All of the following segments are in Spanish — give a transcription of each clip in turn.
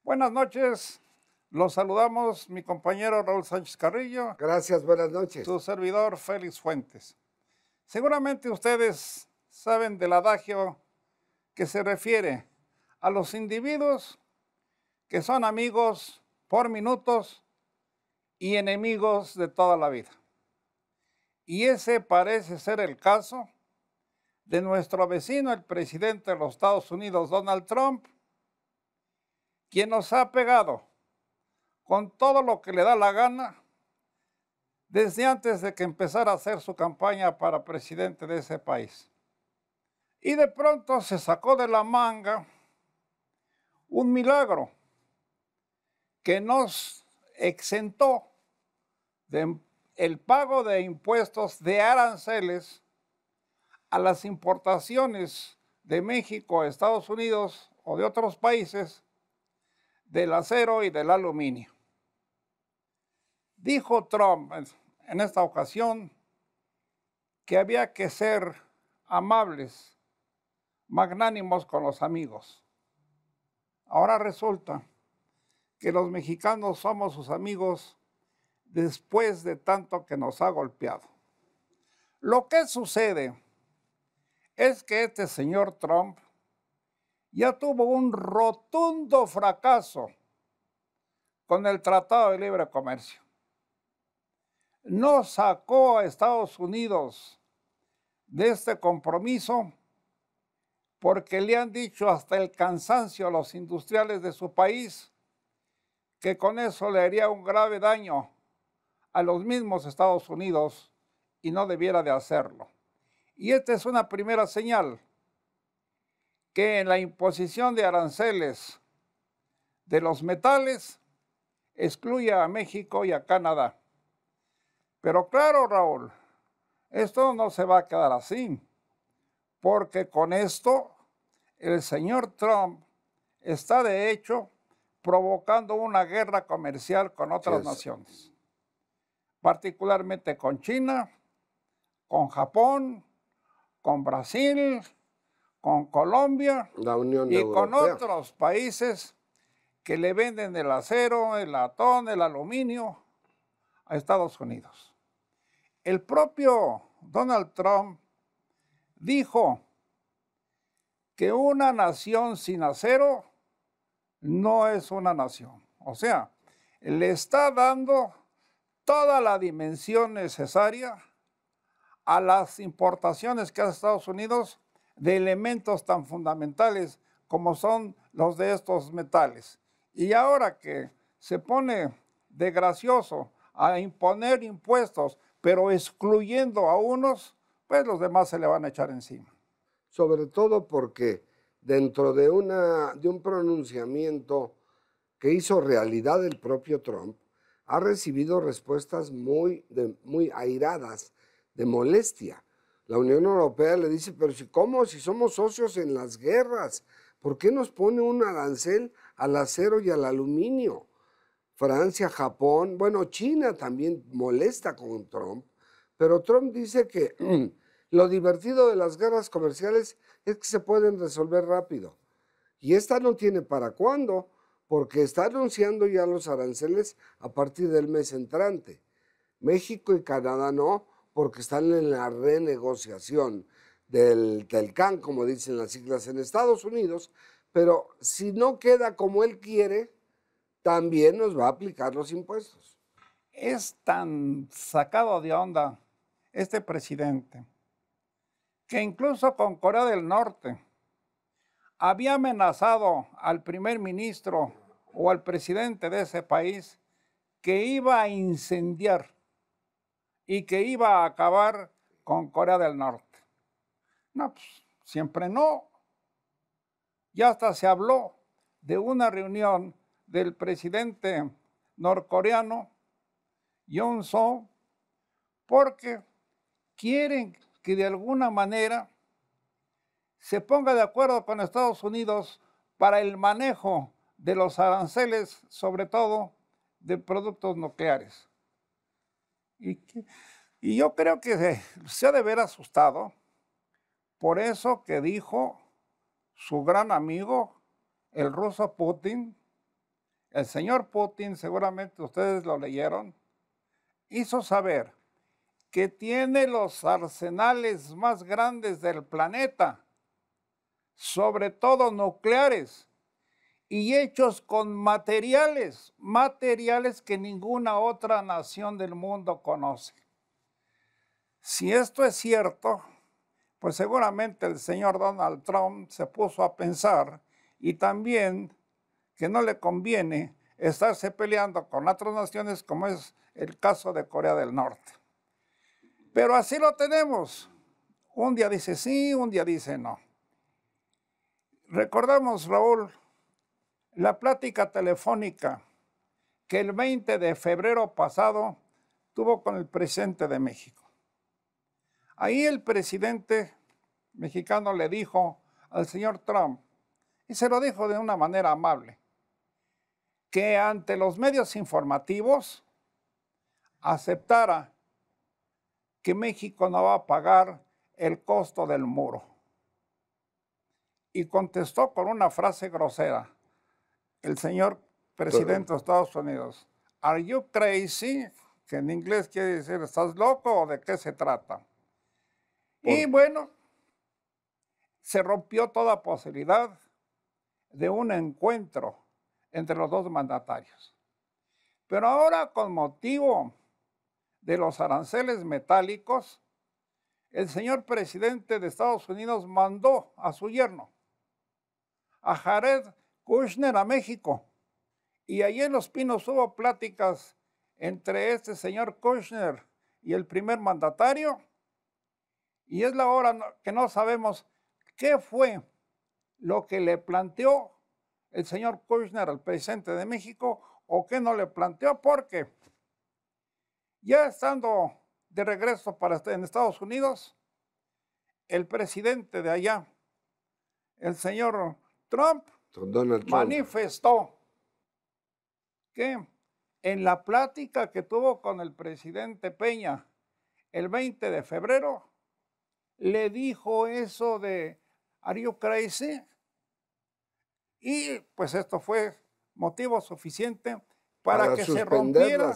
Buenas noches, los saludamos mi compañero Raúl Sánchez Carrillo, Gracias, buenas noches. su servidor Félix Fuentes. Seguramente ustedes saben del adagio que se refiere a los individuos que son amigos por minutos y enemigos de toda la vida. Y ese parece ser el caso de nuestro vecino, el presidente de los Estados Unidos, Donald Trump, quien nos ha pegado con todo lo que le da la gana desde antes de que empezara a hacer su campaña para presidente de ese país. Y de pronto se sacó de la manga un milagro que nos exentó del pago de impuestos de aranceles a las importaciones de México a Estados Unidos o de otros países del acero y del aluminio. Dijo Trump en esta ocasión que había que ser amables, magnánimos con los amigos. Ahora resulta que los mexicanos somos sus amigos después de tanto que nos ha golpeado. Lo que sucede es que este señor Trump ya tuvo un rotundo fracaso con el Tratado de Libre Comercio. No sacó a Estados Unidos de este compromiso porque le han dicho hasta el cansancio a los industriales de su país que con eso le haría un grave daño a los mismos Estados Unidos y no debiera de hacerlo. Y esta es una primera señal que en la imposición de aranceles de los metales excluye a México y a Canadá. Pero claro, Raúl, esto no se va a quedar así, porque con esto el señor Trump está de hecho provocando una guerra comercial con otras naciones, particularmente con China, con Japón, con Brasil, con Colombia La Unión y con Europea. otros países que le venden el acero, el latón, el aluminio a Estados Unidos. El propio Donald Trump dijo que una nación sin acero no es una nación. O sea, le está dando toda la dimensión necesaria a las importaciones que hace Estados Unidos de elementos tan fundamentales como son los de estos metales. Y ahora que se pone de gracioso a imponer impuestos, pero excluyendo a unos, pues los demás se le van a echar encima. Sobre todo porque dentro de un pronunciamiento que hizo realidad el propio Trump, ha recibido respuestas muy airadas, de molestia. La Unión Europea le dice, pero ¿cómo? Si somos socios en las guerras, ¿por qué nos pone un arancel al acero y al aluminio? Francia, Japón, bueno, China también molesta con Trump, pero Trump dice que lo divertido de las guerras comerciales es que se pueden resolver rápido. Y esta no tiene para cuándo, porque está anunciando ya los aranceles a partir del mes entrante. México y Canadá no, porque están en la renegociación del TELCAN, como dicen las siglas en Estados Unidos, pero si no queda como él quiere, también nos va a aplicar los impuestos. Es tan sacado de onda este presidente que incluso con Corea del Norte había amenazado al primer ministro o al presidente de ese país que iba a incendiar y que iba a acabar con Corea del Norte. No, pues siempre no. Ya hasta se habló de una reunión del presidente norcoreano, Yoon Suk, porque quieren que de alguna manera se ponga de acuerdo con Estados Unidos para el manejo de los aranceles, sobre todo de productos nucleares. Y yo creo que se ha de ver asustado por eso que dijo su gran amigo, el ruso Putin, el señor Putin, seguramente ustedes lo leyeron, hizo saber que tiene los arsenales más grandes del planeta, sobre todo nucleares, y hechos con materiales que ninguna otra nación del mundo conoce. Si esto es cierto, pues seguramente el señor Donald Trump se puso a pensar y también que no le conviene estarse peleando con otras naciones como es el caso de Corea del Norte. Pero así lo tenemos. Un día dice sí, un día dice no. Recordamos, Raúl, la plática telefónica que el 20 de febrero pasado tuvo con el presidente de México. Ahí el presidente mexicano le dijo al señor Trump, y se lo dijo de una manera amable, que ante los medios informativos aceptara que México no va a pagar el costo del muro. Y contestó con una frase grosera, el señor presidente de Estados Unidos, ¿Are you crazy? Que en inglés quiere decir, ¿estás loco o de qué se trata? Y bueno, se rompió toda posibilidad de un encuentro entre los dos mandatarios. Pero ahora, con motivo de los aranceles metálicos, el señor presidente de Estados Unidos mandó a su yerno, a Jared Kushner, a México. Y allí en Los Pinos hubo pláticas entre este señor Kushner y el primer mandatario. Y es la hora que no sabemos qué fue lo que le planteó el señor Kushner al presidente de México o qué no le planteó, porque ya estando de regreso en Estados Unidos, el presidente de allá, el señor Trump, manifestó que en la plática que tuvo con el presidente Peña el 20 de febrero, le dijo eso de ¿Are you crazy? Y pues esto fue motivo suficiente para que se rompiera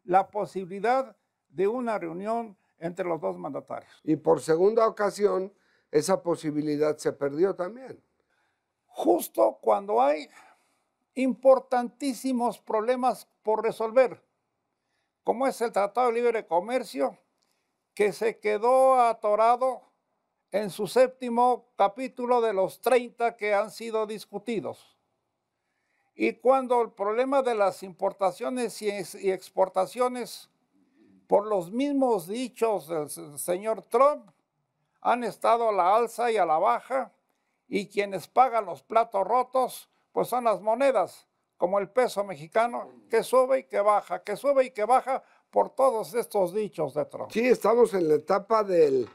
la posibilidad de una reunión entre los dos mandatarios. Y por segunda ocasión, esa posibilidad se perdió también. Justo cuando hay importantísimos problemas por resolver, como es el Tratado de Libre Comercio, que se quedó atorado en su 7º capítulo de los 30 que han sido discutidos. Y cuando el problema de las importaciones y exportaciones, por los mismos dichos del señor Trump, han estado a la alza y a la baja, y quienes pagan los platos rotos, pues son las monedas, como el peso mexicano, que sube y que baja, por todos estos dichos de Trump. Sí, estamos en la etapa del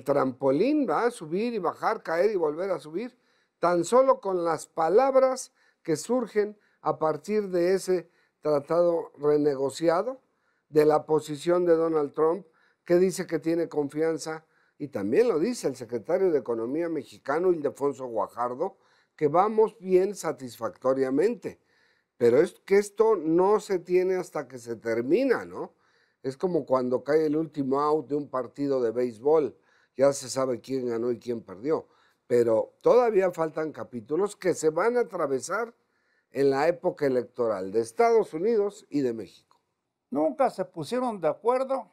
trampolín, ¿va? Subir y bajar, caer y volver a subir, tan solo con las palabras que surgen a partir de ese tratado renegociado, de la posición de Donald Trump, que dice que tiene confianza, y también lo dice el secretario de Economía mexicano, Ildefonso Guajardo, que vamos bien satisfactoriamente, pero es que esto no se tiene hasta que se termina, ¿no? Es como cuando cae el último out de un partido de béisbol, ya se sabe quién ganó y quién perdió, pero todavía faltan capítulos que se van a atravesar en la época electoral de Estados Unidos y de México. Nunca se pusieron de acuerdo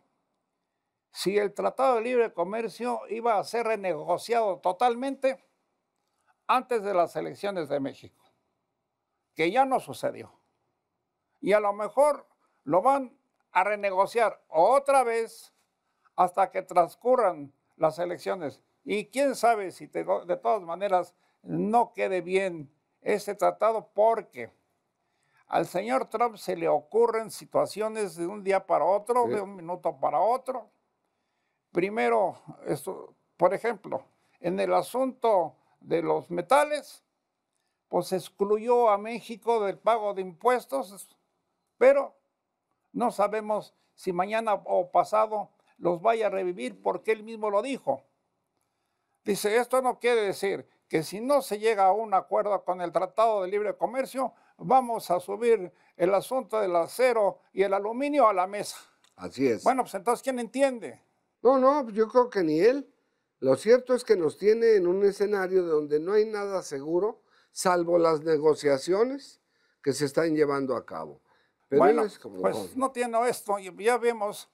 si el Tratado de Libre Comercio iba a ser renegociado totalmente antes de las elecciones de México, que ya no sucedió. Y a lo mejor lo van a renegociar otra vez hasta que transcurran las elecciones. Y quién sabe si de todas maneras no quede bien ese tratado, porque al señor Trump se le ocurren situaciones de un día para otro, de un minuto para otro. Primero, por ejemplo, en el asunto de los metales, pues excluyó a México del pago de impuestos, pero no sabemos si mañana o pasado los vaya a revivir, porque él mismo lo dijo. Dice, esto no quiere decir que si no se llega a un acuerdo con el Tratado de Libre Comercio, vamos a subir el asunto del acero y el aluminio a la mesa. Así es. Bueno, pues entonces, ¿quién entiende? No, yo creo que ni él. Lo cierto es que nos tiene en un escenario donde no hay nada seguro, salvo las negociaciones que se están llevando a cabo. Pero bueno, él es como... pues no tiene esto. Ya vemos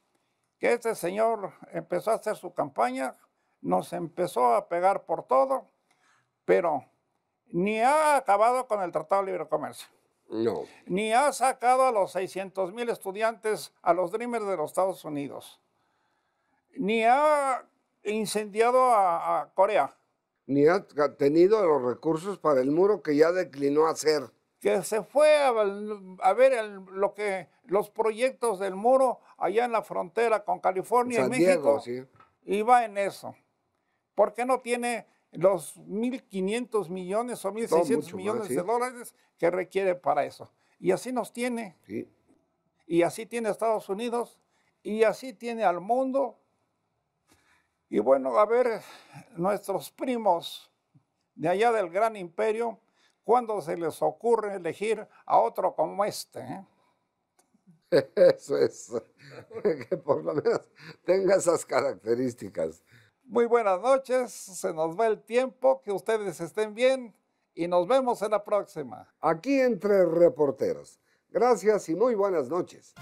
que este señor empezó a hacer su campaña, nos empezó a pegar por todo, pero ni ha acabado con el Tratado de Libre Comercio. No. Ni ha sacado a los 600,000 estudiantes, a los Dreamers de los Estados Unidos. Ni ha incendiado a Corea. Ni ha tenido los recursos para el muro que ya declinó hacer. Que se fue a ver los proyectos del muro allá en la frontera con California y México. Sí. Y va en eso. ¿Por qué no tiene los 1.500 millones o 1.600 millones de dólares que requiere para eso? Y así nos tiene. Sí. Y así tiene Estados Unidos. Y así tiene al mundo. Y bueno, a ver, nuestros primos de allá del gran imperio, ¿cuándo se les ocurre elegir a otro como este? Eso es, que por lo menos tenga esas características. Muy buenas noches, se nos va el tiempo, que ustedes estén bien y nos vemos en la próxima. Aquí entre reporteros. Gracias y muy buenas noches.